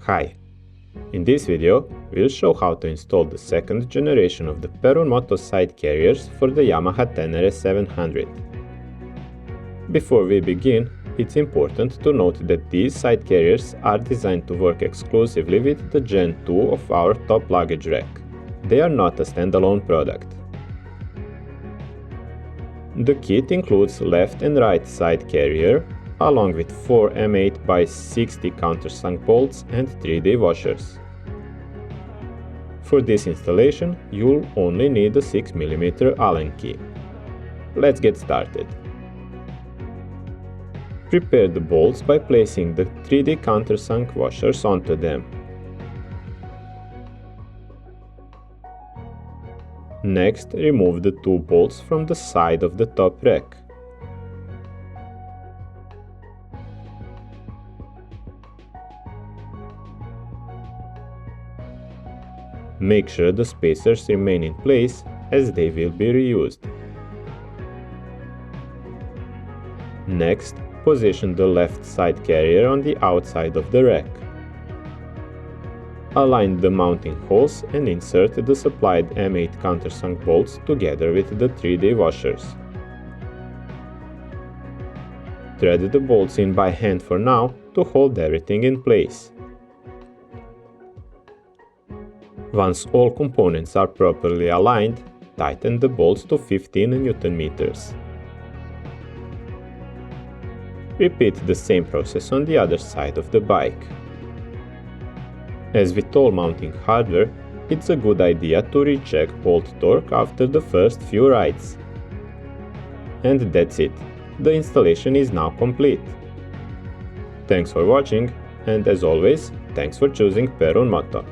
Hi! In this video, we'll show how to install the second generation of the Perun Moto side carriers for the Yamaha Ténéré 700. Before we begin, it's important to note that these side carriers are designed to work exclusively with the GEN2 of our top luggage rack. They are not a standalone product. The kit includes left and right side carrier, along with 4 M8x60 countersunk bolts and 3D washers. For this installation, you'll only need a 6mm Allen key. Let's get started. Prepare the bolts by placing the 3D countersunk washers onto them. Next, remove the 2 bolts from the side of the top rack. Make sure the spacers remain in place, as they will be reused. Next, position the left side carrier on the outside of the rack. Align the mounting holes and insert the supplied M8 countersunk bolts together with the 3D washers. Thread the bolts in by hand for now to hold everything in place. Once all components are properly aligned, tighten the bolts to 15 Nm. Repeat the same process on the other side of the bike. As with all mounting hardware, it's a good idea to recheck bolt torque after the first few rides. And that's it. The installation is now complete. Thanks for watching, and as always, thanks for choosing Perun Moto.